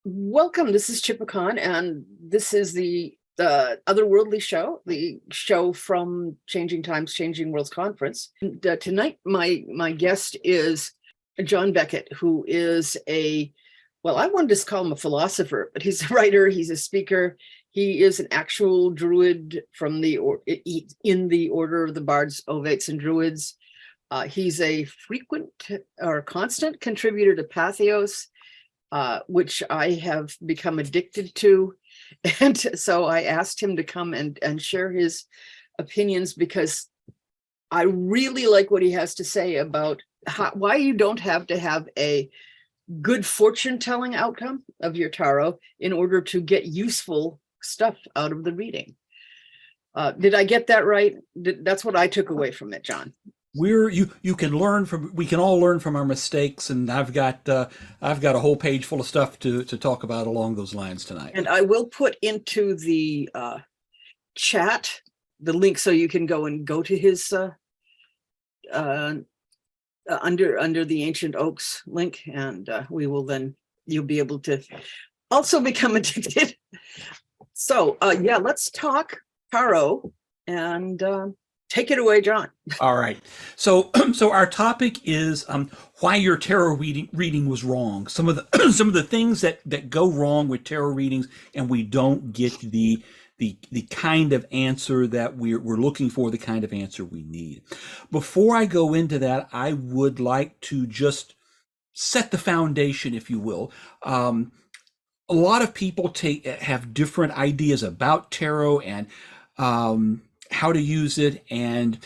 Welcome. This is Chipacon, and this is the Otherworldly show, the show from Changing Times, Changing Worlds Conference. And, tonight, my guest is John Beckett, who is I wanted to call him a philosopher, but he's a writer, he's a speaker, he is an actual druid from in the order of the Bards, Ovates, and Druids. He's a frequent or constant contributor to Pathos, which I have become addicted to. And so I asked him to come and share his opinions, because I really like what he has to say about why you don't have to have a good fortune telling outcome of your tarot in order to get useful stuff out of the reading. Did I get that right? That's what I took away from it, John. You can learn from, we can all learn from our mistakes, and I've got a whole page full of stuff to talk about along those lines tonight. And I will put into the chat the link so you can go to his under the Ancient Oaks link, and you'll be able to also become addicted. So yeah, let's talk tarot, and take it away, John. All right. So our topic is why your tarot reading was wrong. Some of the things that go wrong with tarot readings, and we don't get the kind of answer that we're looking for, the kind of answer we need. Before I go into that, I would like to just set the foundation, if you will. A lot of people have different ideas about tarot and how to use it, and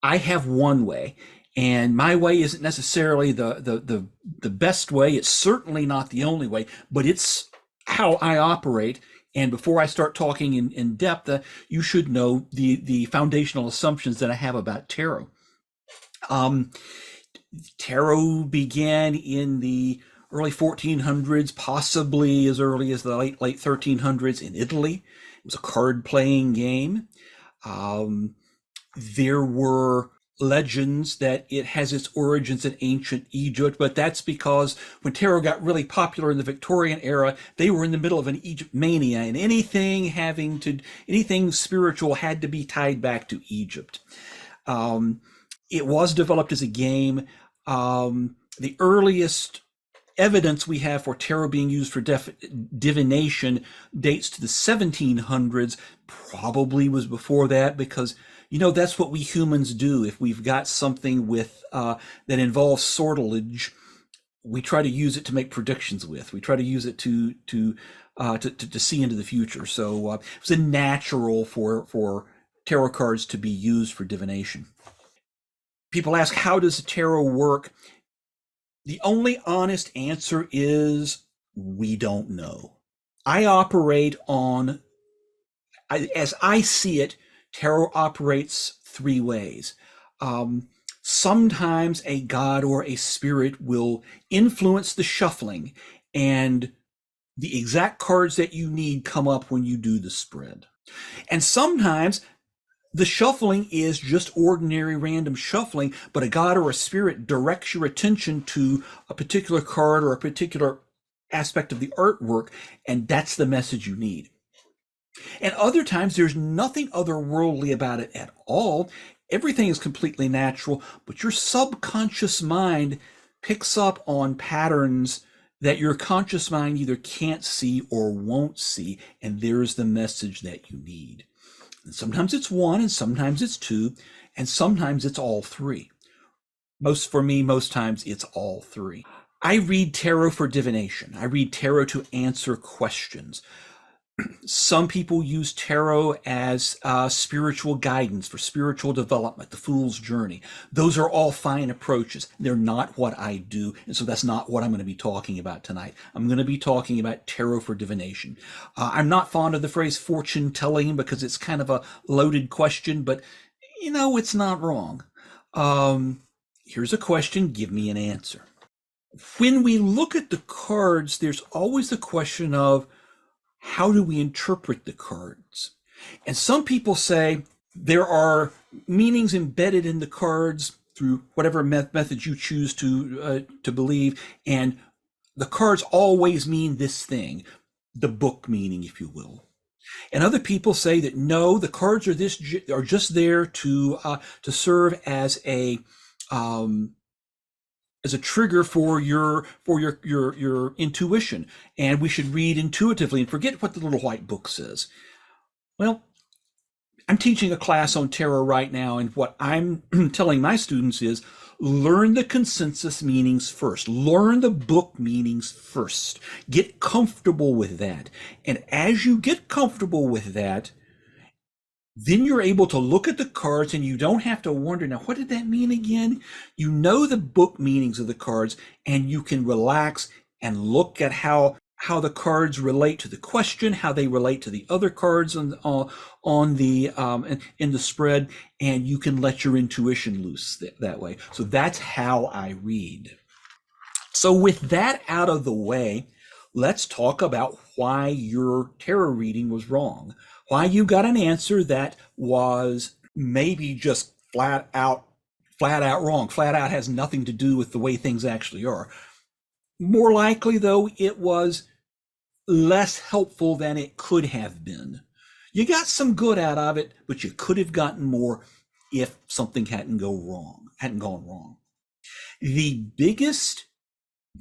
I have one way, and my way isn't necessarily the best way. It's certainly not the only way, but it's how I operate. And before I start talking in depth, you should know the foundational assumptions that I have about tarot. Tarot began in the early 1400s, possibly as early as the late 1300s in Italy. It was a card-playing game. There were legends that it has its origins in ancient Egypt, but that's because when tarot got really popular in the Victorian era, they were in the middle of an Egypt mania, and anything spiritual had to be tied back to Egypt. It was developed as a game. The earliest evidence we have for tarot being used for divination dates to the 1700s. Probably was before that, because that's what we humans do. If we've got something with that involves sortilege, we try to use it to make predictions with. We try to use it to see into the future. So it was a natural for tarot cards to be used for divination. People ask, how does tarot work? The only honest answer is we don't know. I operate as I see it, tarot operates three ways. Sometimes a god or a spirit will influence the shuffling, and the exact cards that you need come up when you do the spread. And sometimes the shuffling is just ordinary random shuffling, but a god or a spirit directs your attention to a particular card or a particular aspect of the artwork, and that's the message you need. And other times there's nothing otherworldly about it at all. Everything is completely natural, but your subconscious mind picks up on patterns that your conscious mind either can't see or won't see, and there's the message that you need. And sometimes it's one, and sometimes it's two, and sometimes it's all three. Most times it's all three. I read tarot for divination. I read tarot to answer questions. Some people use tarot as spiritual guidance for spiritual development, the Fool's Journey. Those are all fine approaches. They're not what I do, and so that's not what I'm going to be talking about tonight. I'm going to be talking about tarot for divination. I'm not fond of the phrase fortune telling because it's kind of a loaded question, but it's not wrong. Here's a question, give me an answer. When we look at the cards, there's always the question of, how do we interpret the cards? And some people say there are meanings embedded in the cards through whatever method you choose to believe, and the cards always mean this thing, the book meaning, if you will. And other people say that no, the cards are just there to serve as a trigger for your intuition, and we should read intuitively and forget what the little white book says. Well, I'm teaching a class on tarot right now, and what I'm telling my students is learn the consensus meanings first. Learn the book meanings first. Get comfortable with that. And as you get comfortable with that, then you're able to look at the cards and you don't have to wonder, now, what did that mean again? You know the book meanings of the cards, and you can relax and look at how the cards relate to the question, how they relate to the other cards in the spread, and you can let your intuition loose that way. So that's how I read. So with that out of the way, let's talk about why your tarot reading was wrong. Why you got an answer that was maybe just flat out wrong. Flat out has nothing to do with the way things actually are. More likely, though, it was less helpful than it could have been. You got some good out of it, but you could have gotten more if something hadn't gone wrong. The biggest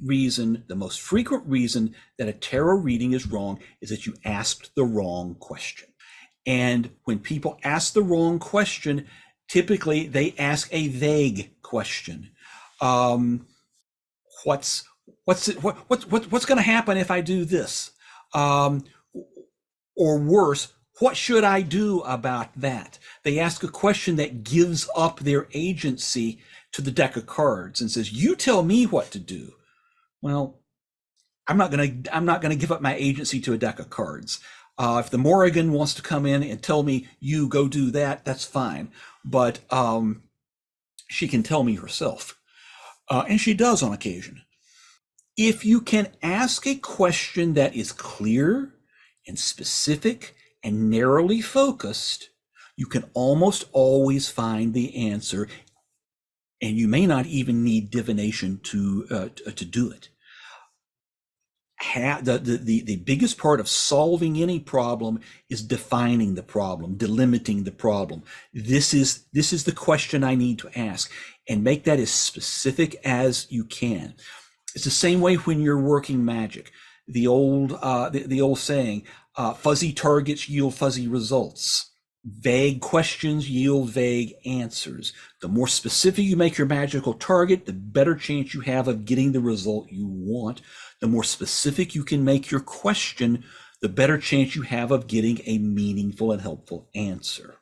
reason, the most frequent reason that a tarot reading is wrong is that you asked the wrong question. And when people ask the wrong question, typically they ask a vague question. What's going to happen if I do this? Or worse, what should I do about that? They ask a question that gives up their agency to the deck of cards and says, "You tell me what to do." Well, I'm not going to give up my agency to a deck of cards. If the Morrigan wants to come in and tell me, "You go do that," that's fine. But she can tell me herself. And she does on occasion. If you can ask a question that is clear and specific and narrowly focused, you can almost always find the answer. And you may not even need divination to do it. The biggest part of solving any problem is defining the problem, delimiting the problem. This is the question I need to ask, and make that as specific as you can. It's the same way when you're working magic. The old saying, fuzzy targets yield fuzzy results. Vague questions yield vague answers. The more specific you make your magical target, the better chance you have of getting the result you want. The more specific you can make your question, the better chance you have of getting a meaningful and helpful answer.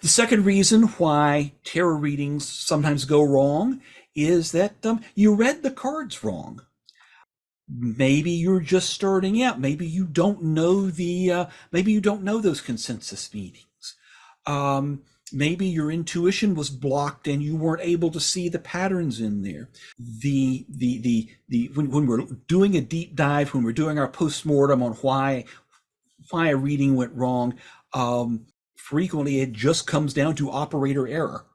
The second reason why tarot readings sometimes go wrong is that you read the cards wrong. Maybe you're just starting out. Maybe you don't know those consensus meanings. Maybe your intuition was blocked and you weren't able to see the patterns in there. When we're doing a deep dive, when we're doing our postmortem on why a reading went wrong, frequently it just comes down to operator error.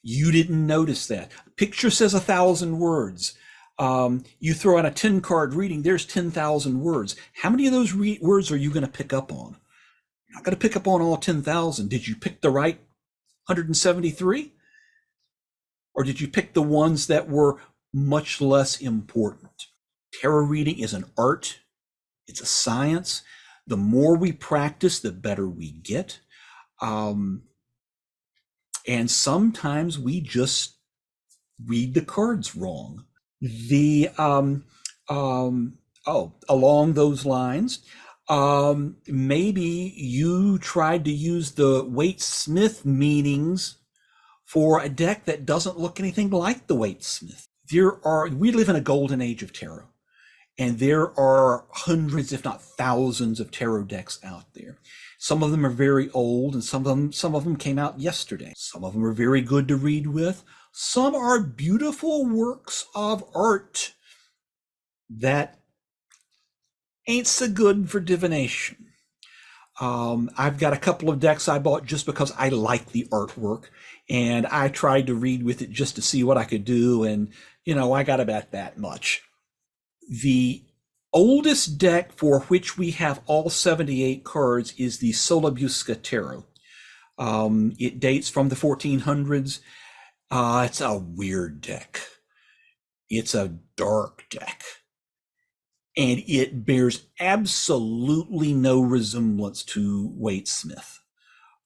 You didn't notice that. Picture says 1,000 words. You throw out a 10-card reading, there's 10,000 words. How many of those words are you going to pick up on? You're not going to pick up on all 10,000. Did you pick the right 173? Or did you pick the ones that were much less important? Tarot reading is an art. It's a science. The more we practice, the better we get. And sometimes we just read the cards wrong. Along those lines, maybe you tried to use the Waite-Smith meanings for a deck that doesn't look anything like the Waite-Smith. We live in a golden age of tarot, and there are hundreds, if not thousands, of tarot decks out there. Some of them are very old, and some of them came out yesterday. Some of them are very good to read with. Some are beautiful works of art that ain't so good for divination. I've got a couple of decks I bought just because I like the artwork, and I tried to read with it just to see what I could do, and I got about that much. The oldest deck for which we have all 78 cards is the Solabusca Tarot. It dates from the 1400s. It's a weird deck. It's a dark deck. And it bears absolutely no resemblance to Waite Smith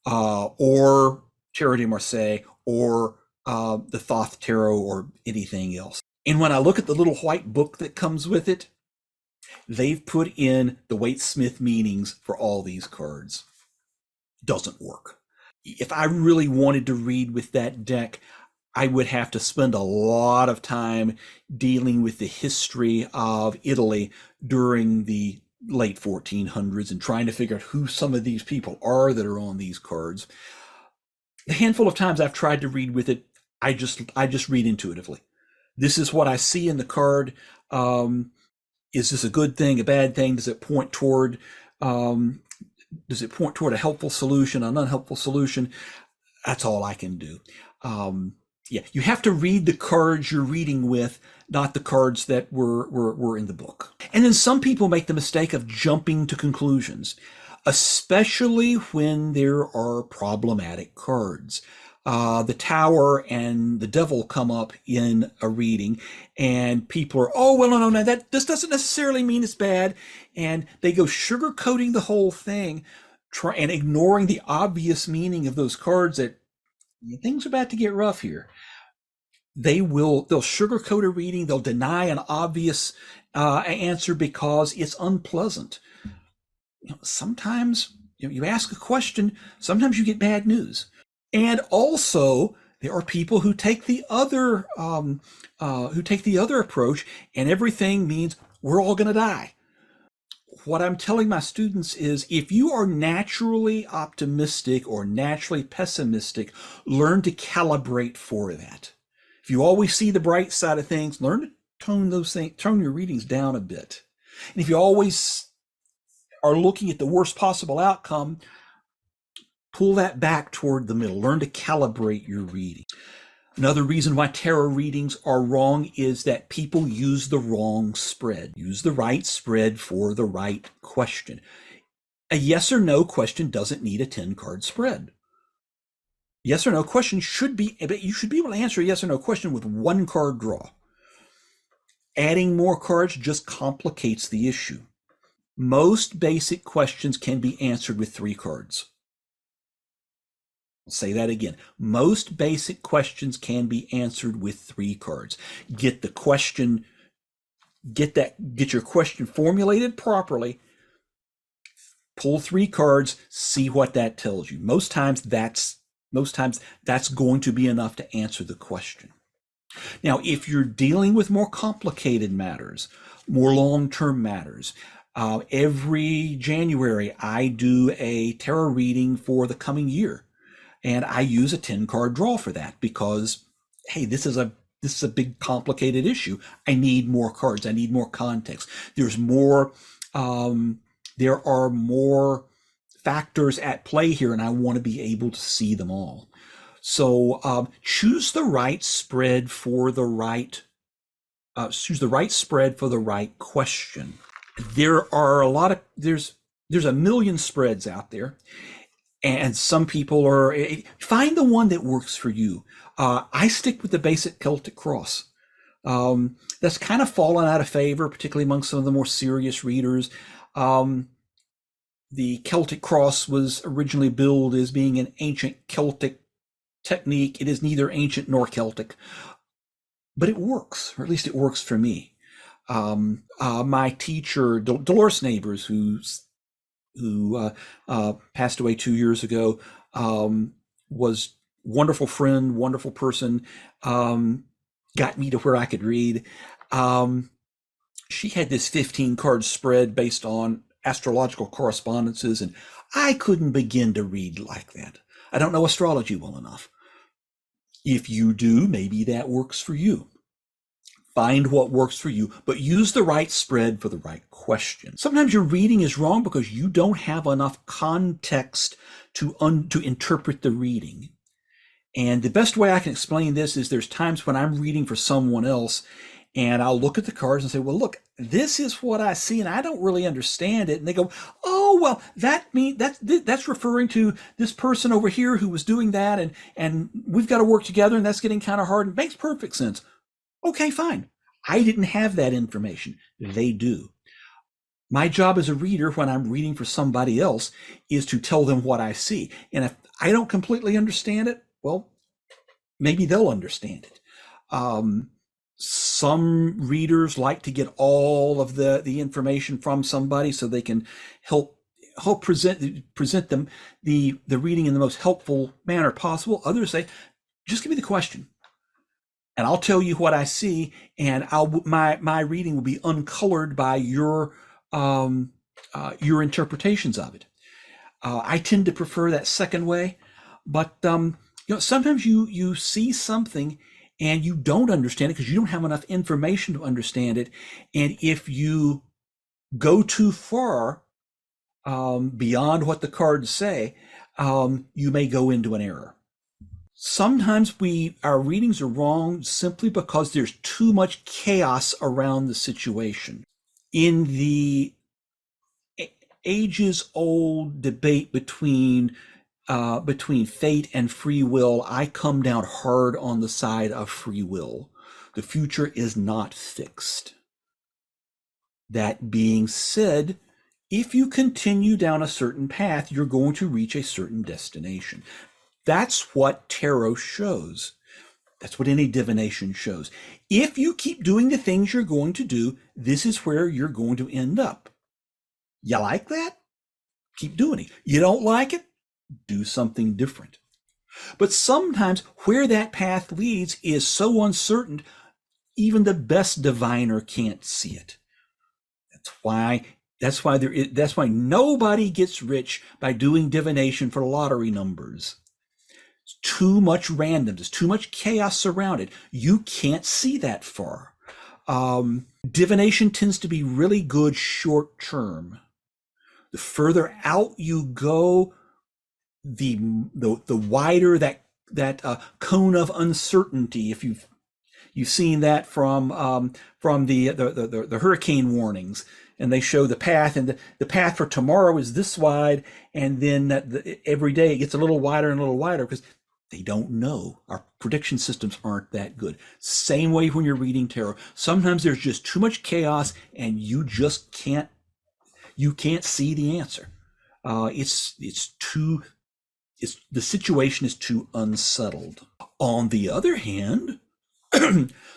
or Tarot de Marseille or the Thoth Tarot or anything else. And when I look at the little white book that comes with it, they've put in the Waite Smith meanings for all these cards. Doesn't work. If I really wanted to read with that deck, I would have to spend a lot of time dealing with the history of Italy during the late 1400s and trying to figure out who some of these people are that are on these cards. The handful of times I've tried to read with it, I just read intuitively. This is what I see in the card. Is this a good thing, a bad thing? Does it point toward a helpful solution, an unhelpful solution? That's all I can do. Yeah, you have to read the cards you're reading with, not the cards that were in the book. And then some people make the mistake of jumping to conclusions, especially when there are problematic cards. The Tower and the Devil come up in a reading, and people are, oh, well, no, this doesn't necessarily mean it's bad. And they go sugarcoating the whole thing and ignoring the obvious meaning of those cards that things are about to get rough here. They'll sugarcoat a reading. They'll deny an obvious answer because it's unpleasant. Sometimes you ask a question, sometimes you get bad news. And also there are people who take the other approach, and everything means we're all going to die. What I'm telling my students is, if you are naturally optimistic or naturally pessimistic, learn to calibrate for that. If you always see the bright side of things, learn to tone your readings down a bit. And if you always are looking at the worst possible outcome, pull that back toward the middle. Learn to calibrate your reading. Another reason why tarot readings are wrong is that people use the wrong spread. Use the right spread for the right question. A yes or no question doesn't need a 10-card spread. Yes or no question should be, but you should be able to answer a yes or no question with 1-card draw. Adding more cards just complicates the issue. Most basic questions can be answered with 3 cards. I'll say that again. Most basic questions can be answered with 3 cards. Get your question formulated properly. Pull 3 cards, see what that tells you. Most times that's going to be enough to answer the question. Now, if you're dealing with more complicated matters, more long-term matters, every January I do a tarot reading for the coming year. And I use a 10-card draw for that because, hey, this is a big complicated issue. I need more cards. I need more context. There are more factors at play here, and I want to be able to see them all. So choose the right spread for the right question. There's a million spreads out there. And some people find the one that works for you. I stick with the basic Celtic cross. That's kind of fallen out of favor, particularly among some of the more serious readers. The Celtic cross was originally billed as being an ancient Celtic technique. It is neither ancient nor Celtic, but it works, or at least it works for me. My teacher, Dolores Neighbors, who passed away 2 years ago, was wonderful friend, wonderful person, got me to where I could read. She had this 15-card spread based on astrological correspondences, and I couldn't begin to read like that. I don't know astrology well enough. If you do, maybe that works for you. Find what works for you, but use the right spread for the right question. Sometimes your reading is wrong because you don't have enough context to interpret the reading. And the best way I can explain this is there's times when I'm reading for someone else And I'll look at the cards and say, well, look, this is what I see, and I don't really understand it. And they go, oh, well, that's referring to this person over here who was doing that, and we've got to work together, and that's getting kind of hard. It makes perfect sense. Okay, fine. I didn't have that information. They do. My job as a reader, when I'm reading for somebody else, is to tell them what I see. And if I don't completely understand it, well, maybe they'll understand it. Some readers like to get all of the information from somebody so they can help present them the reading in the most helpful manner possible. Others say, just give me the question, and I'll tell you what I see, and my reading will be uncolored by your interpretations of it. I tend to prefer that second way, but sometimes you see something and you don't understand it because you don't have enough information to understand it, and if you go too far beyond what the cards say, you may go into an error. Sometimes our readings are wrong simply because there's too much chaos around the situation. In the ages-old debate between fate and free will, I come down hard on the side of free will. The future is not fixed. That being said, if you continue down a certain path, you're going to reach a certain destination. That's what tarot shows. That's what any divination shows. If you keep doing the things you're going to do, this is where you're going to end up. You like that? Keep doing it. You don't like it? Do something different. But sometimes where that path leads is so uncertain, even the best diviner can't see it. That's why nobody gets rich by doing divination for lottery numbers. It's too much random. There's too much chaos around it. You can't see that far. Divination tends to be really good short term. The further out you go, the wider that cone of uncertainty. If you've seen that from the hurricane warnings, and they show the path, and the path for tomorrow is this wide, and then every day it gets a little wider and a little wider because they don't know. Our prediction systems aren't that good. Same way when you're reading tarot. Sometimes there's just too much chaos, and you just can't see the answer. The situation is too unsettled. On the other hand,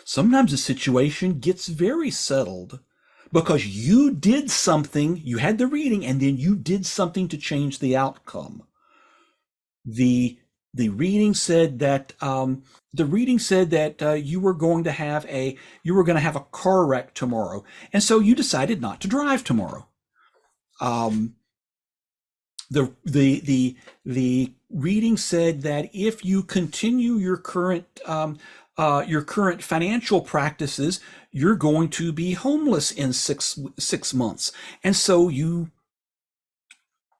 sometimes the situation gets very settled because you did something, you had the reading, and then you did something to change the outcome. The reading said that you were going to have a car wreck tomorrow, and so you decided not to drive tomorrow. The reading said that if you continue your current financial practices, you're going to be homeless in six months, and so you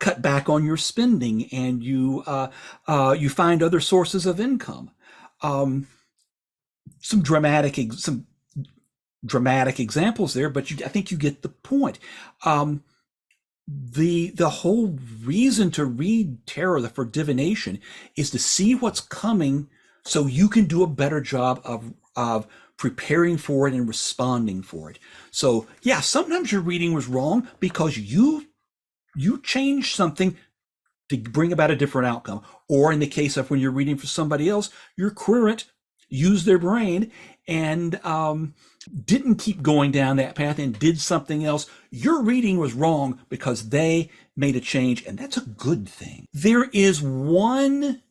cut back on your spending, and you find other sources of income. Some dramatic examples there, but I think you get the point. The whole reason to read tarot for divination is to see what's coming so you can do a better job of preparing for it and responding for it. So yeah, sometimes your reading was wrong because you changed something to bring about a different outcome. Or in the case of when you're reading for somebody else, your querent used their brain and didn't keep going down that path and did something else. Your reading was wrong because they made a change, and that's a good thing. There is one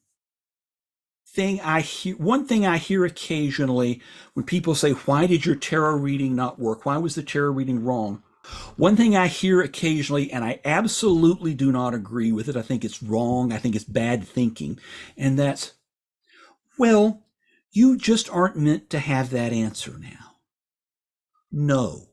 thing I hear occasionally when people say, why did your tarot reading not work? Why was the tarot reading wrong? One thing I hear occasionally, and I absolutely do not agree with it, I think it's wrong, I think it's bad thinking, and that's, well, you just aren't meant to have that answer now. No.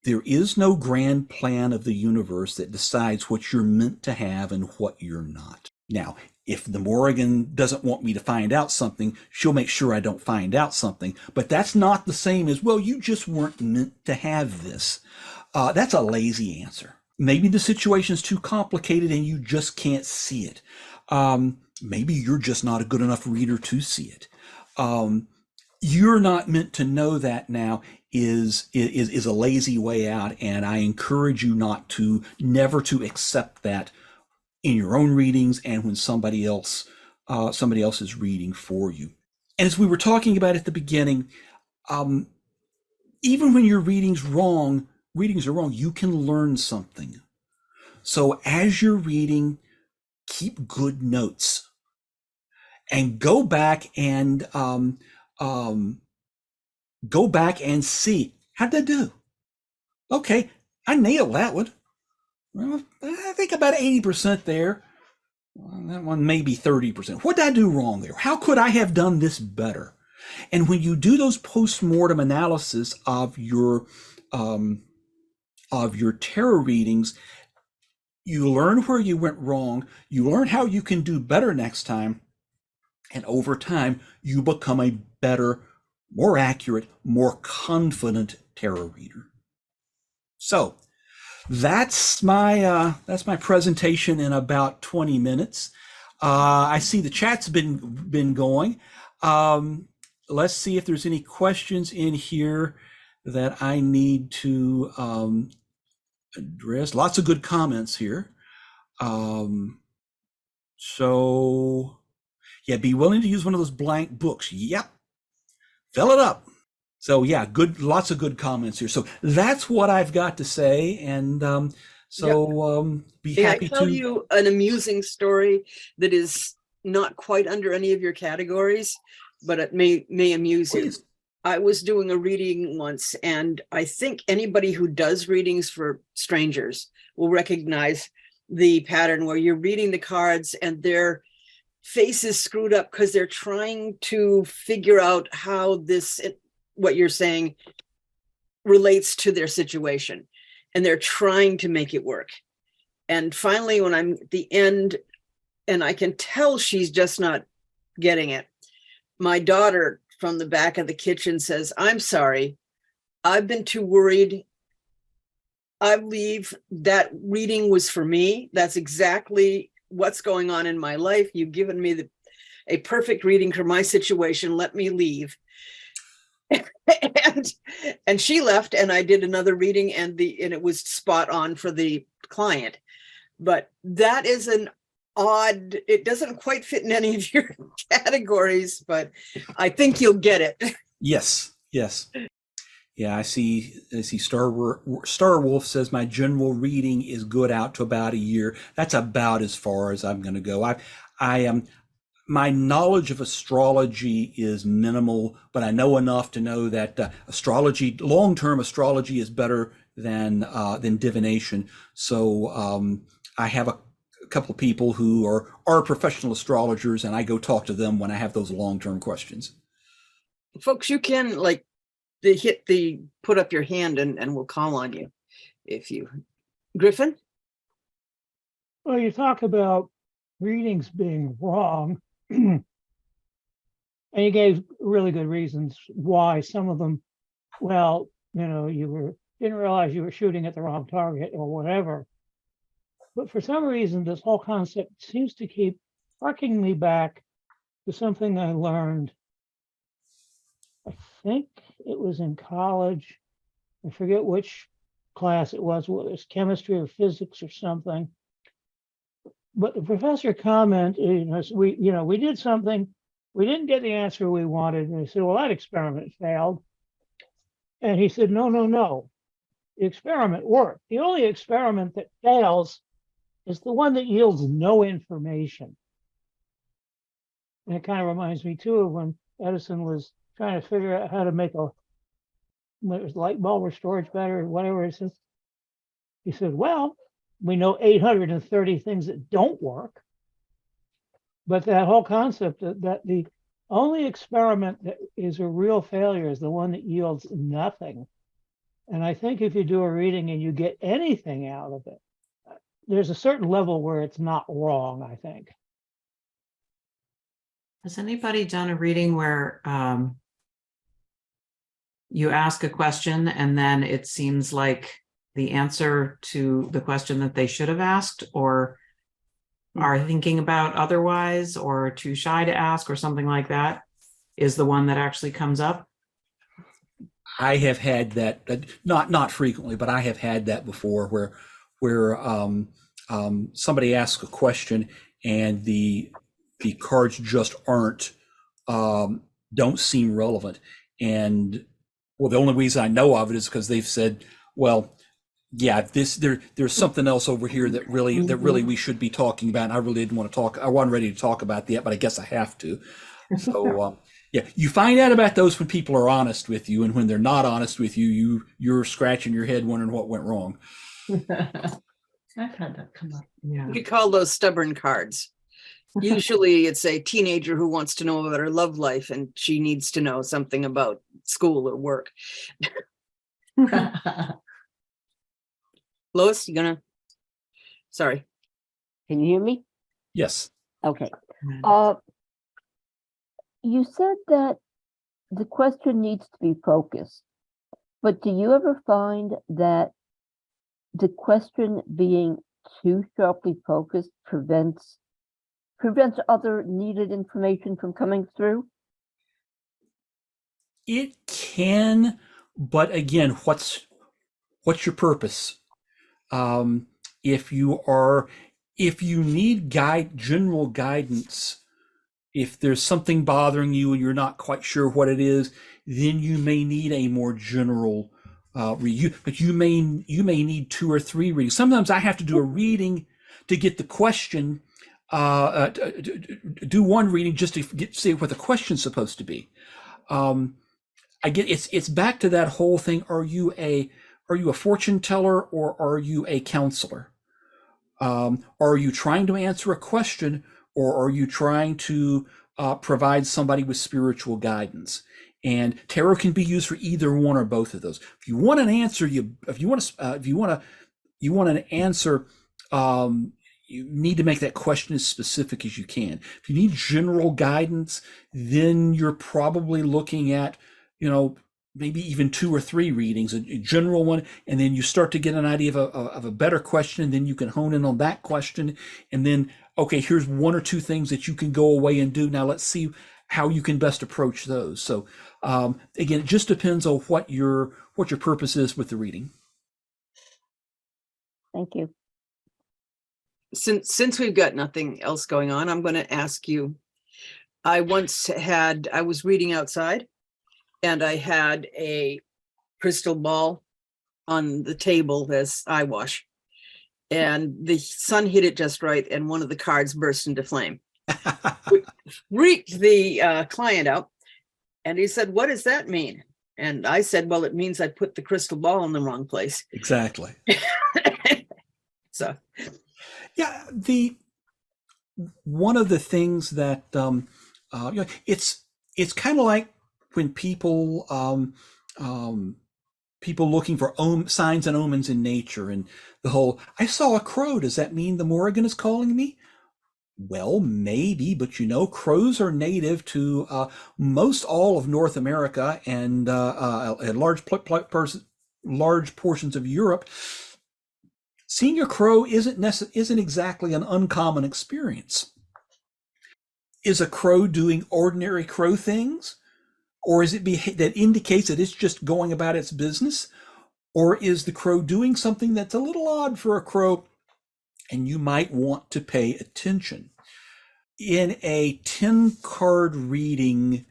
There is no grand plan of the universe that decides what you're meant to have and what you're not. Now, If the Morrigan doesn't want me to find out something, she'll make sure I don't find out something. But that's not the same as, well, you just weren't meant to have this. That's a lazy answer. Maybe the situation's too complicated and you just can't see it. Maybe you're just not a good enough reader to see it. You're not meant to know that now is a lazy way out, and I encourage you never to accept that in your own readings and when somebody else is reading for you. And as we were talking about at the beginning, even when your readings are wrong, you can learn something. So as you're reading, keep good notes and go back and see, how'd that do? Okay, I nailed that one. Well, I think about 80% there. Well, that one maybe 30%. What did I do wrong there? How could I have done this better? And when you do those post-mortem analysis of your tarot readings, you learn where you went wrong, you learn how you can do better next time, and over time, you become a better, more accurate, more confident tarot reader. So that's my presentation in about 20 minutes. I see the chat's been going. Let's see if there's any questions in here that I need to address. Lots of good comments here. So yeah, be willing to use one of those blank books. Yep. Fill it up. So yeah, lots of good comments here. So that's what I've got to say. And be happy to tell you an amusing story that is not quite under any of your categories, but it may amuse Please. you. I was doing a reading once, and I think anybody who does readings for strangers will recognize the pattern where you're reading the cards and their face is screwed up because they're trying to figure out how what you're saying relates to their situation, and they're trying to make it work. And finally, when I'm at the end and I can tell she's just not getting it, my daughter from the back of the kitchen says, "I'm sorry, I've been too worried. I believe that reading was for me. That's exactly what's going on in my life. You've given me a perfect reading for my situation. Let me leave." and she left, and I did another reading, and it was spot on for the client. But that is it doesn't quite fit in any of your categories, but I think you'll get it. Yes. Yeah, I see Star Wolf says my general reading is good out to about a year. That's about as far as I'm going to go. I am my knowledge of astrology is minimal, but I know enough to know that long-term astrology is better than divination. So I have a couple of people who are professional astrologers, and I go talk to them when I have those long-term questions. Folks, you can put up your hand and we'll call on you if you. Griffin? Well, you talk about readings being wrong, and you gave really good reasons why some of them, well, you didn't realize you were shooting at the wrong target or whatever. But for some reason, this whole concept seems to keep harking me back to something I learned. I think it was in college. I forget which class it was, whether it's chemistry or physics or something. But the professor commented, we did something, we didn't get the answer we wanted. And he said, well, that experiment failed. And he said, no, the experiment worked. The only experiment that fails is the one that yields no information. And it kind of reminds me too of when Edison was trying to figure out how to make a light bulb or storage battery or whatever it is. He said, well, we know 830 things that don't work. But that whole concept that the only experiment that is a real failure is the one that yields nothing. And I think if you do a reading and you get anything out of it, there's a certain level where it's not wrong, I think. Has anybody done a reading where you ask a question and then it seems like the answer to the question that they should have asked, or are thinking about otherwise, or too shy to ask, or something like that, is the one that actually comes up? I have had that, not frequently, but I have had that before, where somebody asks a question and the cards just don't seem relevant. And well, the only reason I know of it is because they've said, well, yeah, there's something else over here that really we should be talking about. And I really didn't want to talk. I wasn't ready to talk about that, but I guess I have to. So yeah, you find out about those when people are honest with you, and when they're not honest with you, you're scratching your head wondering what went wrong. I've had that come up. Yeah. We call those stubborn cards. Usually it's a teenager who wants to know about her love life and she needs to know something about school or work. Lois, sorry. Can you hear me? Yes. Okay. You said that the question needs to be focused, but do you ever find that the question being too sharply focused prevents other needed information from coming through? It can, but again, what's your purpose? If you need general guidance, if there's something bothering you and you're not quite sure what it is, then you may need a more general review. But you may need 2 or 3 readings. Sometimes I have to do a reading to get the question. Do one reading just to see what the question's supposed to be. I get it's back to that whole thing. Are you a fortune teller or are you a counselor? Are you trying to answer a question, or are you trying to provide somebody with spiritual guidance? And tarot can be used for either one or both of those. If you want an answer, you want an answer, you need to make that question as specific as you can. If you need general guidance, then you're probably looking at, maybe even 2 or 3 readings, a general one, and then you start to get an idea of a better question, and then you can hone in on that question, and then, okay, here's 1 or 2 things that you can go away and do. Now let's see how you can best approach those. So again, it just depends on what your purpose is with the reading. Thank you. Since we've got nothing else going on, I'm going to ask you. I was reading outside, and I had a crystal ball on the table as eye wash, and the sun hit it just right, and one of the cards burst into flame. Freaked the client out, and he said, "What does that mean?" And I said, "Well, it means I put the crystal ball in the wrong place." Exactly. So yeah, one of the things that it's kind of like when people looking for signs and omens in nature, and the whole, I saw a crow, does that mean the Morrigan is calling me? Well, maybe, but crows are native to most all of North America and large portions of Europe. Seeing a crow isn't exactly an uncommon experience. Is a crow doing ordinary crow things? Or is it that indicates that it's just going about its business? Or is the crow doing something that's a little odd for a crow, and you might want to pay attention? In a 10-card reading,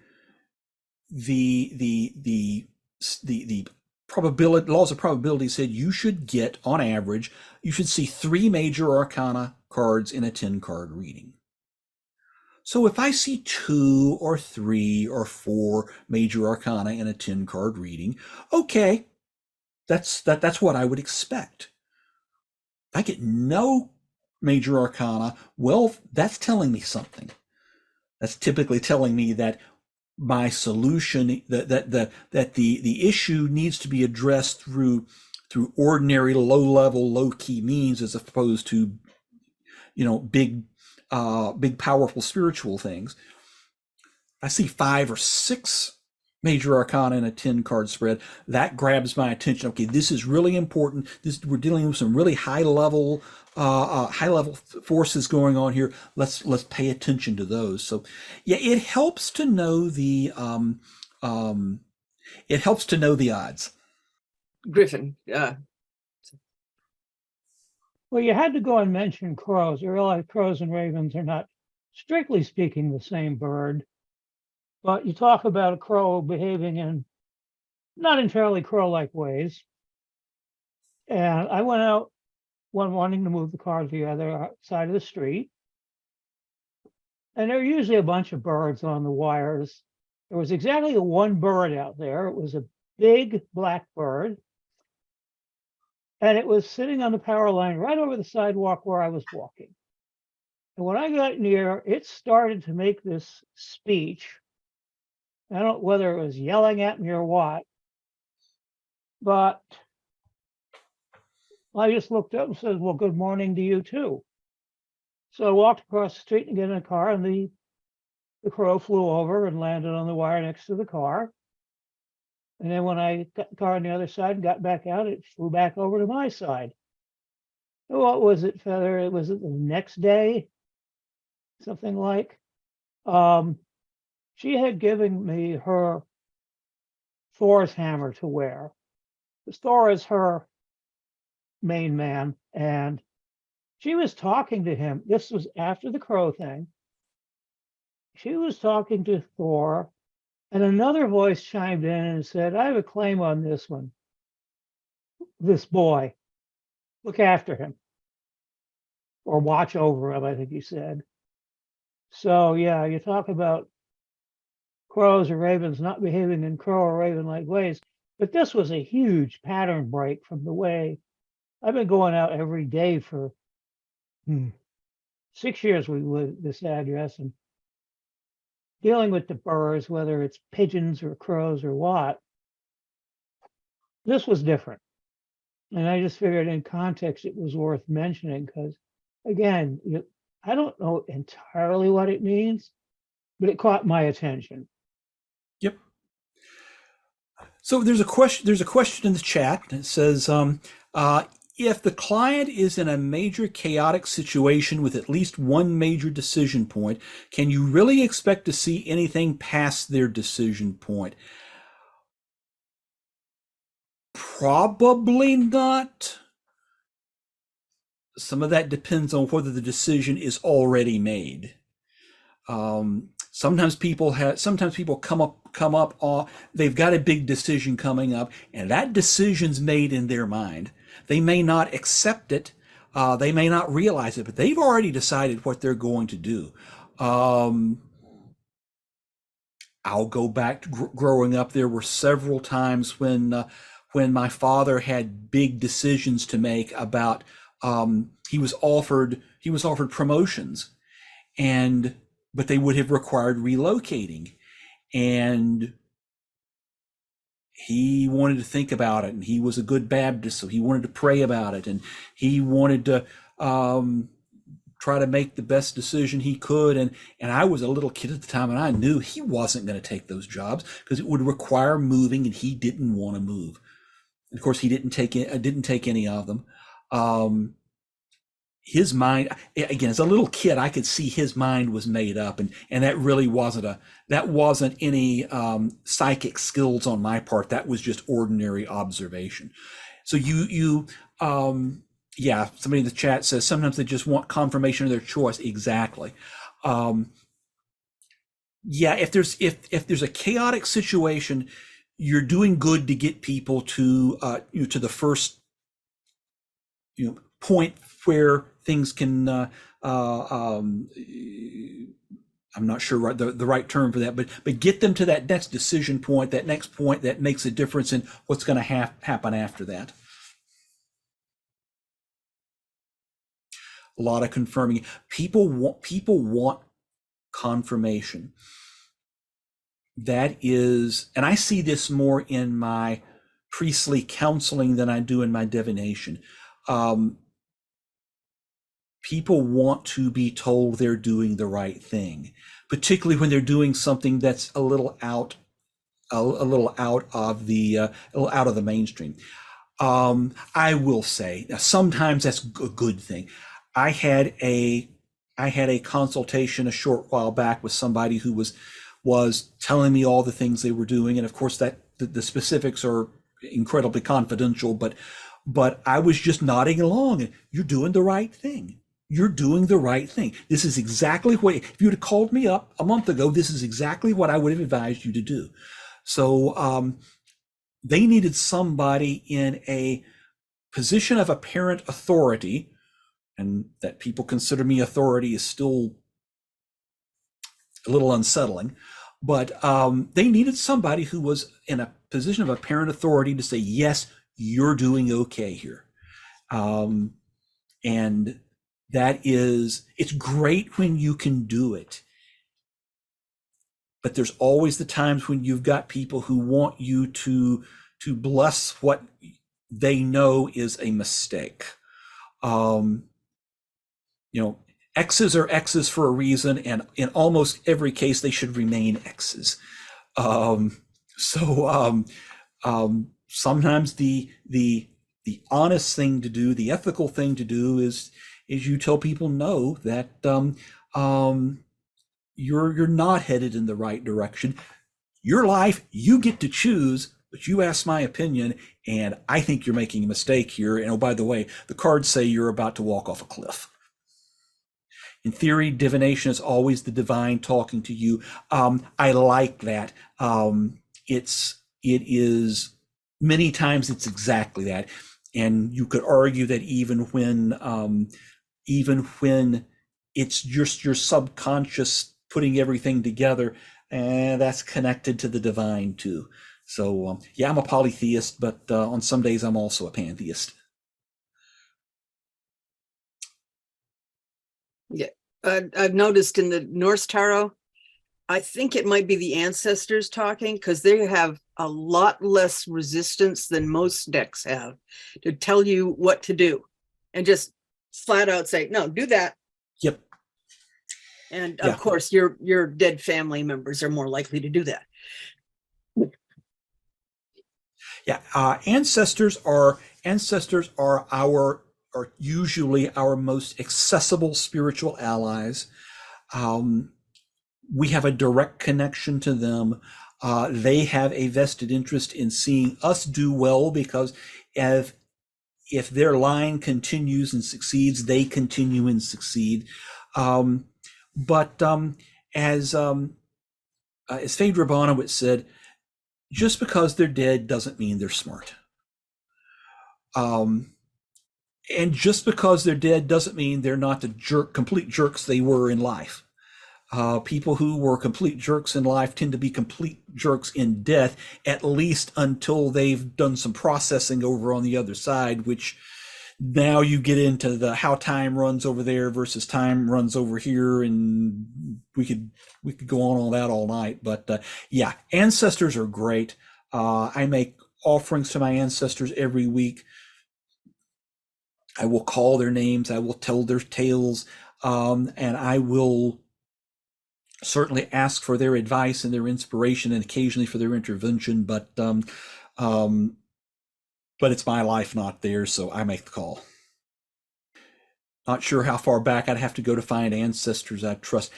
the probability laws of probability said you should get, on average, you should see 3 major arcana cards in a 10-card reading. So if I see 2 or 3 or 4 major arcana in a 10-card reading, okay, that's what I would expect. If I get no major arcana, well, that's telling me something. That's typically telling me that my solution, that the issue needs to be addressed through ordinary low-level, low-key means, as opposed to big powerful spiritual things. I see 5 or 6 major arcana in a 10 card spread, that grabs my attention. Okay, this is really important. We're dealing with some really high level forces going on here. Let's pay attention to those. So yeah, it helps to know the odds. Griffin, Well, you had to go and mention crows. You realize crows and ravens are not, strictly speaking, the same bird. But you talk about a crow behaving in not entirely crow-like ways. And I went out one wanting to move the car to the other side of the street. And there are usually a bunch of birds on the wires. There was exactly one bird out there. It was a big black bird. And it was sitting on the power line right over the sidewalk where I was walking. And when I got near, it started to make this speech. I don't know whether it was yelling at me or what, but I just looked up and said, well, good morning to you too. So I walked across the street and get in a car, and the crow flew over and landed on the wire next to the car. And then when I got the car on the other side and got back out, it flew back over to my side. So what was it, Feather? It was the next day, something like. She had given me her Thor's hammer to wear. Because Thor is her main man, and she was talking to him. This was after the crow thing. She was talking to Thor, and another voice chimed in and said, I have a claim on this one. This boy. Look after him. Or watch over him, I think he said. So yeah, you talk about crows or ravens not behaving in crow or raven-like ways, but this was a huge pattern break from the way I've been going out every day for 6 years with this address and dealing with the birds, whether it's pigeons or crows or what. This was different. And I just figured in context it was worth mentioning because, again, I don't know entirely what it means, but it caught my attention. Yep. So there's a question in the chat that says, if the client is in a major chaotic situation with at least one major decision point, can you really expect to see anything past their decision point? Probably not. Some of that depends on whether the decision is already made. Sometimes people come up, they've got a big decision coming up, and that decision's made in their mind. They may not accept it, they may not realize it, but they've already decided what they're going to do. I'll go back to growing up. There were several times when my father had big decisions to make about. He was offered promotions, but they would have required relocating, and he wanted to think about it, and he was a good Baptist, so he wanted to pray about it, and he wanted to try to make the best decision he could. And I was a little kid at the time, and I knew he wasn't going to take those jobs because it would require moving, and he didn't want to move. And of course, he didn't take any of them. His mind, again, as a little kid, I could see his mind was made up, and that really wasn't any psychic skills on my part. That was just ordinary observation. So yeah, somebody in the chat says sometimes they just want confirmation of their choice. Exactly. Yeah, if there's a chaotic situation, you're doing good to get people to to the first point where things can I'm not sure the right term for that, but get them to that next decision point, that next point that makes a difference in what's going to happen after that. A lot of confirming. People want confirmation. That is, and I see this more in my priestly counseling than I do in my divination. people want to be told they're doing the right thing, particularly when they're doing something that's a little out of the mainstream. I will say sometimes that's a good thing. I had a consultation a short while back with somebody who was telling me all the things they were doing, and of course that the specifics are incredibly confidential, but I was just nodding along, and you're doing the right thing. You're doing the right thing. This is exactly what, if you'd have called me up a month ago, this is exactly what I would have advised you to do. So they needed somebody in a position of apparent authority, and that people consider me authority is still a little unsettling, but they needed somebody who was in a position of apparent authority to say, yes, you're doing okay here. And it's great when you can do it. But there's always the times when you've got people who want you to bless what they know is a mistake. X's are X's for a reason, and in almost every case, they should remain X's. Sometimes the honest thing to do, the ethical thing to do, is you tell people no, that you're not headed in the right direction. Your life, you get to choose, but you ask my opinion, and I think you're making a mistake here. And oh, by the way, the cards say you're about to walk off a cliff. In theory, divination is always the divine talking to you. I like that. It is many times it's exactly that, and you could argue that even when it's just your subconscious putting everything together, that's connected to the divine too. So yeah, I'm a polytheist, but on some days I'm also a pantheist. Yeah, I've noticed in the Norse Tarot, I think it might be the ancestors talking, because they have a lot less resistance than most decks have to tell you what to do, and just flat out say, no, do that. Yep. And Yeah. of course, your dead family members are more likely to do that. Yeah, ancestors are usually our most accessible spiritual allies. We have a direct connection to them. They have a vested interest in seeing us do well, because if their line continues and succeeds, they continue and succeed. But as Phaedra Bonowitz said, just because they're dead doesn't mean they're smart. And just because they're dead doesn't mean they're not the complete jerks they were in life. People who were complete jerks in life tend to be complete jerks in death, at least until they've done some processing over on the other side, which now you get into the how time runs over there versus time runs over here, and we could go on that all night. But yeah, ancestors are great. I make offerings to my ancestors every week. I will call their names, I will tell their tales, and I will certainly ask for their advice and their inspiration, and occasionally for their intervention. But it's my life, not theirs, so I make the call. Not sure how far back I'd have to go to find ancestors I trust.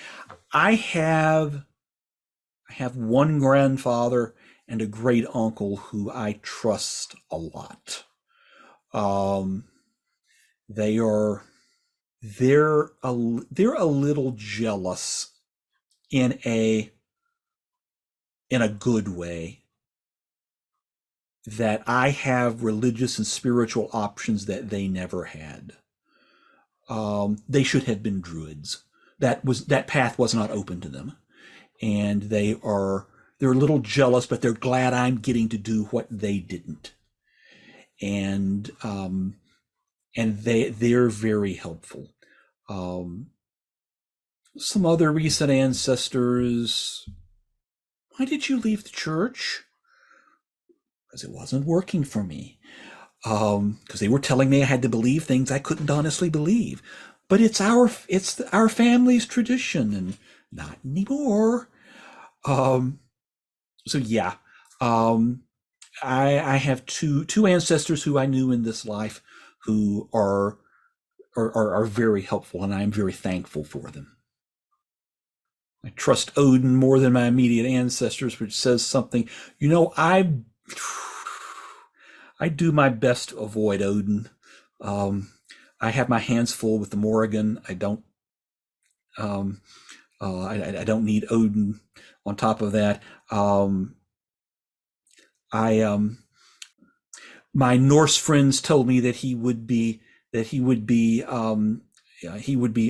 I have one grandfather and a great uncle who I trust a lot. They're a little jealous in a good way, that I have religious and spiritual options that they never had. They should have been druids. That path was not open to them, and they're a little jealous, but they're glad I'm getting to do what they didn't. And they're very helpful. Some other recent ancestors. Why did you leave the church? Because it wasn't working for me. Because they were telling me I had to believe things I couldn't honestly believe. but it's our family's tradition, and not anymore. So yeah, I have two ancestors who I knew in this life who are very helpful, and I am very thankful for them. I trust Odin more than my immediate ancestors, which says something. I do my best to avoid Odin. I have my hands full with the Morrigan. I don't. I don't need Odin. On top of that, my Norse friends told me that he would be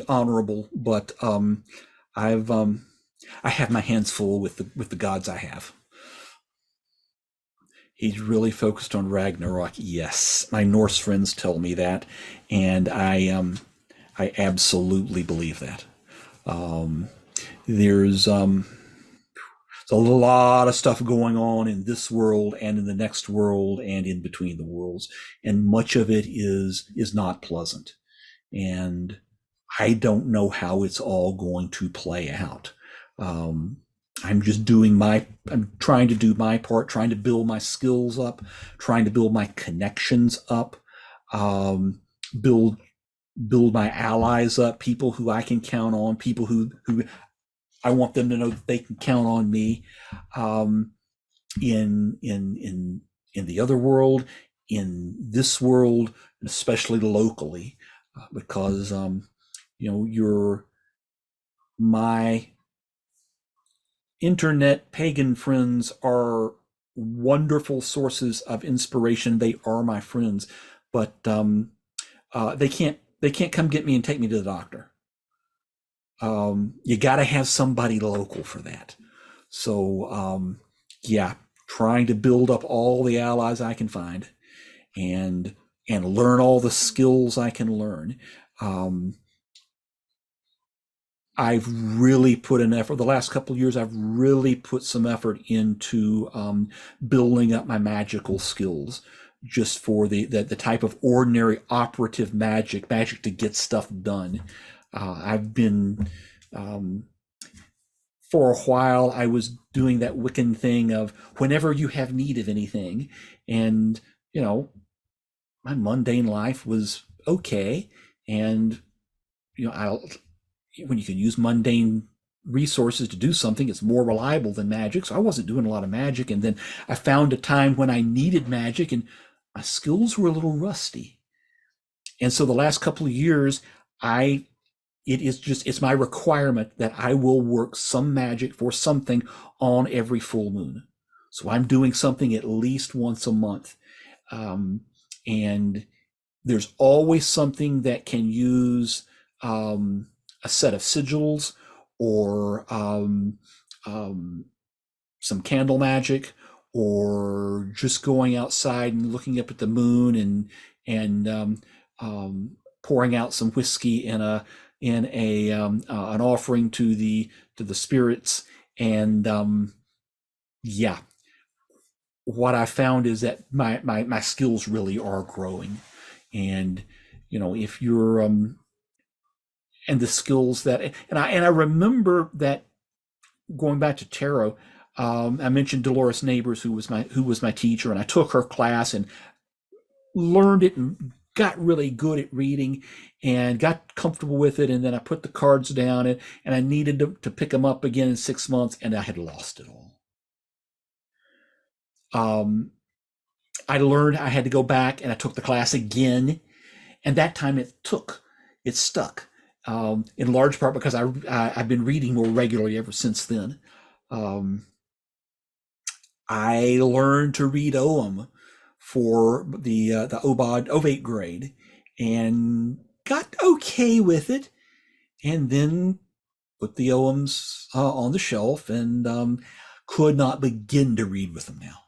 honorable, but I have my hands full with the gods I have. He's really focused on Ragnarok. Yes, my Norse friends tell me that, and I absolutely believe that. There's a lot of stuff going on in this world and in the next world and in between the worlds, and much of it is not pleasant. And I don't know how it's all going to play out. I'm trying to do my part, trying to build my skills up, trying to build my connections up, build my allies up, people who I can count on, people who I want them to know that they can count on me, in the other world, in this world, and especially locally, because my internet pagan friends are wonderful sources of inspiration. They are my friends, but they can't come get me and take me to the doctor. You got to have somebody local for that. So yeah, trying to build up all the allies I can find, and learn all the skills I can learn. I've really put an effort. The last couple of years, I've really put some effort into building up my magical skills, just for the type of ordinary operative magic to get stuff done. I've been, for a while, I was doing that Wiccan thing of whenever you have need of anything, and my mundane life was okay, and when you can use mundane resources to do something, it's more reliable than magic. So I wasn't doing a lot of magic, and then I found a time when I needed magic, and my skills were a little rusty. And so the last couple of years, it's my requirement that I will work some magic for something on every full moon. So I'm doing something at least once a month. And there's always something that can use a set of sigils, or some candle magic, or just going outside and looking up at the moon and pouring out some whiskey in an offering to the spirits. And yeah, what I found is that my skills really are growing. And if you're and the skills that, and I remember that, going back to tarot, I mentioned Dolores Neighbors, who was my teacher, and I took her class and learned it and got really good at reading and got comfortable with it. And then I put the cards down, and I needed to pick them up again in 6 months, and I had lost it all. I learned I had to go back, and I took the class again, and that time it stuck. In large part because I've been reading more regularly ever since then. I learned to read Ogham for the Ovate grade, and got okay with it, and then put the Oghams on the shelf, and could not begin to read with them now.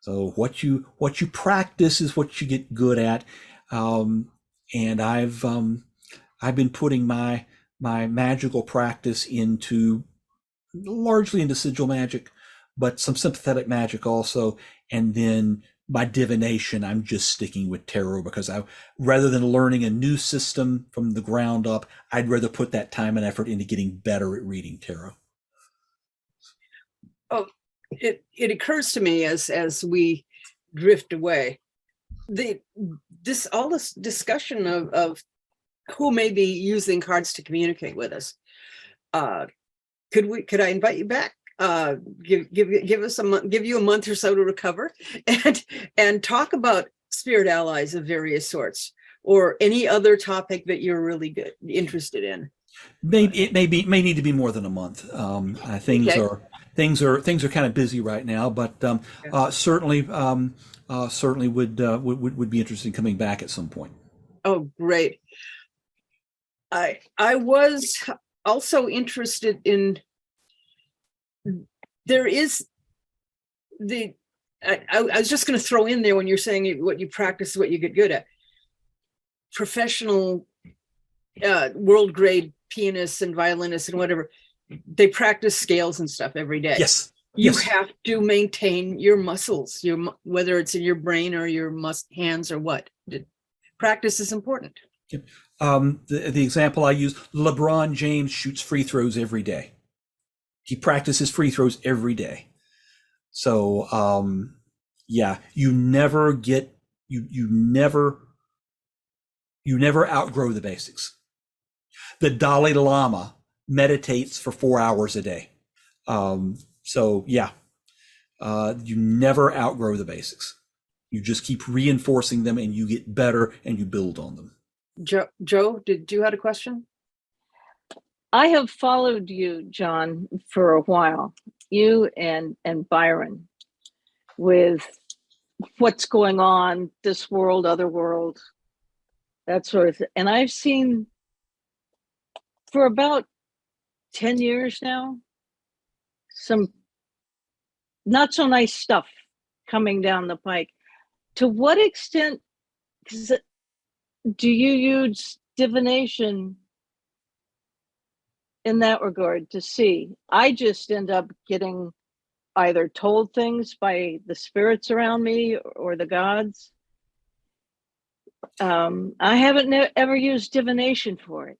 So what you practice is what you get good at, and I've been putting my magical practice largely into sigil magic, but some sympathetic magic also, and then by divination, I'm just sticking with tarot because rather than learning a new system from the ground up, I'd rather put that time and effort into getting better at reading tarot. Oh, it occurs to me as we drift away, all this discussion of who may be using cards to communicate with us. Could I invite you back? Give you a month or so to recover, and talk about spirit allies of various sorts, or any other topic that you're really interested in. Maybe it may need to be more than a month. Things are kind of busy right now, but certainly would be interested in coming back at some point. Oh, great. I was also interested in, there is I was just going to throw in there, when you're saying what you practice, what you get good at, professional world grade pianists and violinists and whatever, they practice scales and stuff every day. Yes. You have to maintain your muscles, whether it's in your brain or your hands or what. Practice is important. Yep. The example I use, LeBron James shoots free throws every day. He practices free throws every day. So you never outgrow the basics. The Dalai Lama meditates for 4 hours a day. You never outgrow the basics. You just keep reinforcing them, and you get better, and you build on them. Joe, did you have a question? I have followed you, John, for a while, you and Byron, with what's going on, this world, other world, that sort of thing. And I've seen for about 10 years now, some not so nice stuff coming down the pike. To what extent do you use divination in that regard to see? I just end up getting either told things by the spirits around me or the gods. I haven't ever used divination for it.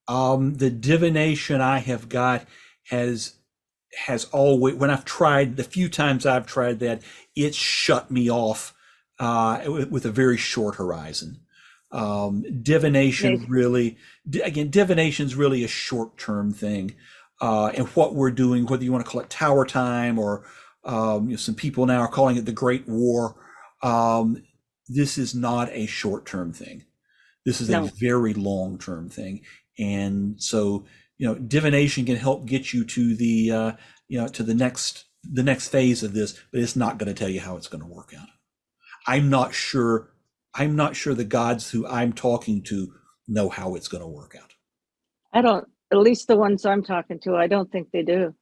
The divination I have got has always, when I've tried, the few times I've tried that, it's shut me off with a very short horizon. Divination really, again, divination's really a short-term thing. And what we're doing, whether you want to call it tower time or some people now are calling it the Great War, this is not a short-term thing. This is a very long-term thing. And so, divination can help get you to the next phase of this, but it's not going to tell you how it's going to work out. I'm not sure the gods who I'm talking to know how it's going to work out. I don't, at least the ones I'm talking to, I don't think they do.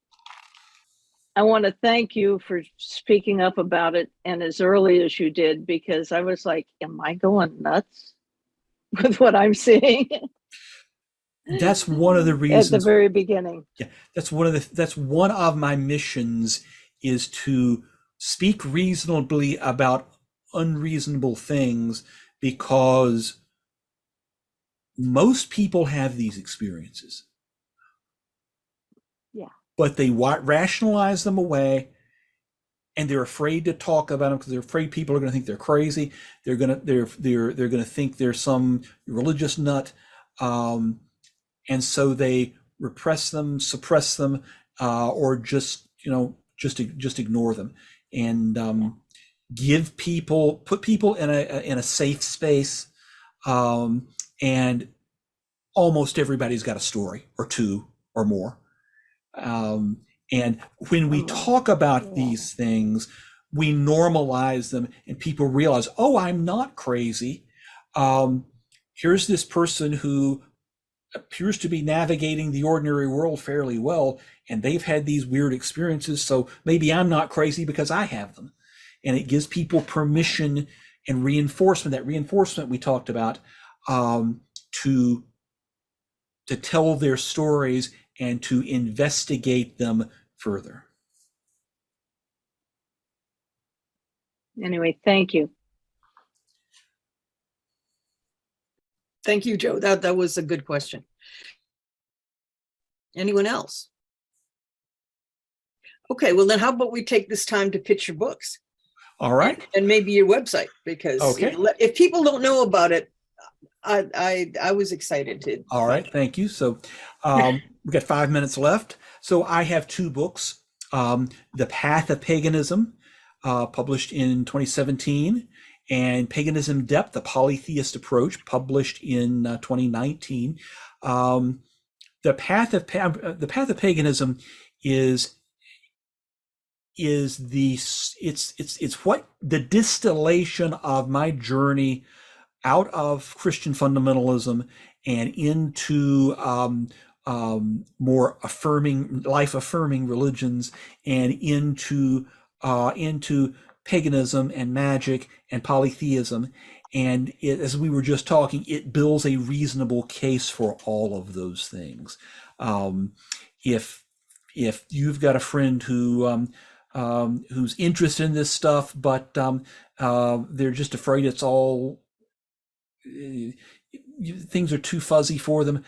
I want to thank you for speaking up about it, and as early as you did, because I was like, am I going nuts with what I'm seeing? That's one of the reasons at the very beginning. Yeah, that's one of my missions, is to speak reasonably about unreasonable things, because most people have these experiences. Yeah. But they rationalize them away, and they're afraid to talk about them because they're afraid people are going to think they're crazy. They're going to think they're some religious nut. And so they repress them, suppress them, or just ignore them, and put people in a safe space. And almost everybody's got a story or two or more. And when we talk about these things, we normalize them, and people realize, oh, I'm not crazy. Here's this person who appears to be navigating the ordinary world fairly well, and they've had these weird experiences, so maybe I'm not crazy because I have them. And it gives people permission and reinforcement, that reinforcement we talked about, to tell their stories and to investigate them further. Anyway, thank you. Thank you, Joe. That was a good question. Anyone else? Okay, well then how about we take this time to pitch your books? All right. And maybe your website, because Okay. if people don't know about it, I was excited to. All right, thank you. So we've got 5 minutes left. So I have two books. The Path of Paganism, published in 2017, and Paganism Depth, the Polytheist Approach, published in 2019. The Path of Paganism is what the distillation of my journey out of Christian fundamentalism and into more affirming, life-affirming religions, and into paganism and magic and polytheism. And as we were just talking, it builds a reasonable case for all of those things. If you've got a friend who's interested in this stuff, but they're just afraid it's all things are too fuzzy for them,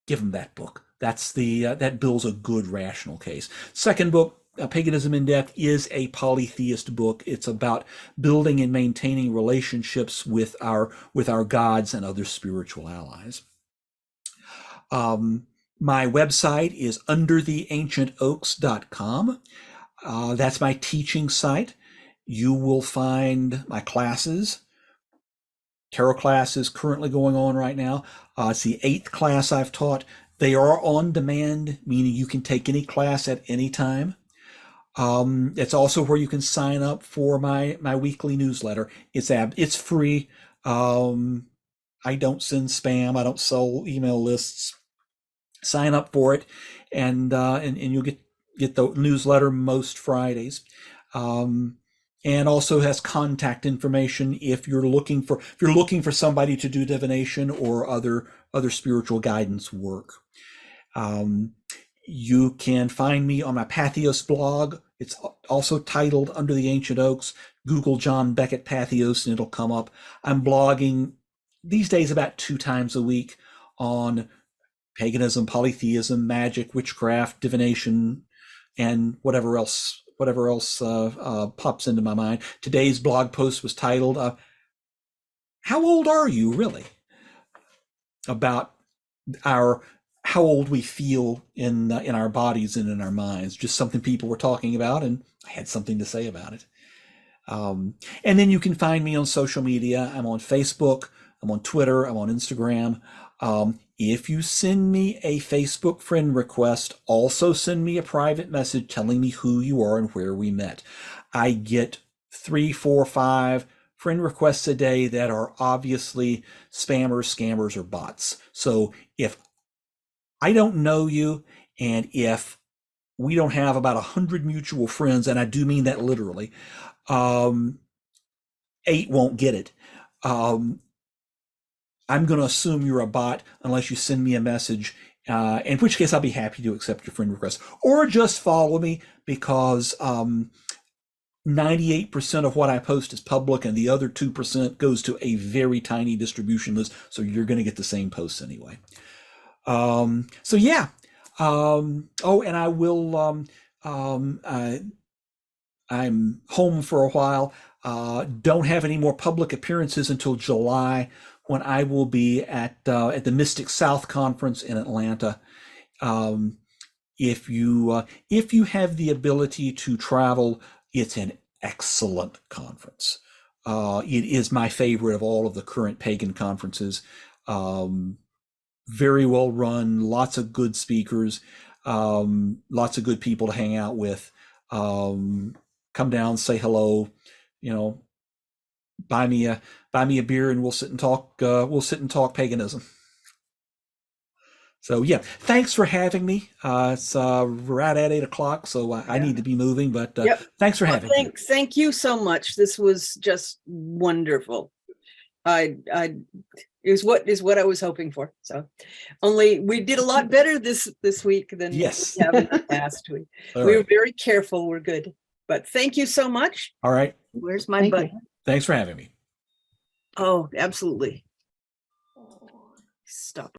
give them that book. That builds a good rational case. Second book, Paganism in Depth, is a polytheist book. It's about building and maintaining relationships with our gods and other spiritual allies. My website is undertheancientoaks.com. That's my teaching site. You will find my classes. Tarot class is currently going on right now. It's the 8th class I've taught. They are on demand, meaning you can take any class at any time. It's also where you can sign up for my weekly newsletter. It's free. I don't send spam. I don't sell email lists. Sign up for it, and you'll get the newsletter most Fridays. And also has contact information if you're looking for somebody to do divination or other spiritual guidance work. You can find me on my Patheos blog. It's also titled Under the Ancient Oaks. Google John Beckett Patheos and it'll come up. I'm blogging these days about 2 times a week on paganism, polytheism, magic, witchcraft, divination, and whatever else pops into my mind. Today's blog post was titled, How Old Are You Really? About how old we feel in our bodies and in our minds. Just something people were talking about, and I had something to say about it. And then you can find me on social media. I'm on Facebook, I'm on Twitter, I'm on Instagram. If you send me a Facebook friend request, also send me a private message telling me who you are and where we met. I get 3, 4, 5 friend requests a day that are obviously spammers, scammers, or bots. So if I don't know you, and if we don't have about 100 mutual friends, and I do mean that literally, 8 won't get it. I'm going to assume you're a bot unless you send me a message, in which case I'll be happy to accept your friend request. Or just follow me, because 98% of what I post is public, and the other 2% goes to a very tiny distribution list, so you're going to get the same posts anyway. So yeah. And I will, I'm home for a while. Don't have any more public appearances until July, when I will be at the Mystic South Conference in Atlanta. If you have the ability to travel, it's an excellent conference. It is my favorite of all of the current pagan conferences. Very well run, lots of good speakers, lots of good people to hang out with. Come down, say hello, buy me a beer, and we'll sit and talk paganism. So yeah, thanks for having me. It's right at 8 o'clock, so I need to be moving, but Yep. Thanks for having me. Thank you so much. This was just wonderful. Is what I was hoping for. So only we did a lot better this week than Yes. we have in the past week. All We were right. very careful. We're good. But thank you so much. All right. Where's my Thank you. button? Thanks for having me. Oh, absolutely. Stop.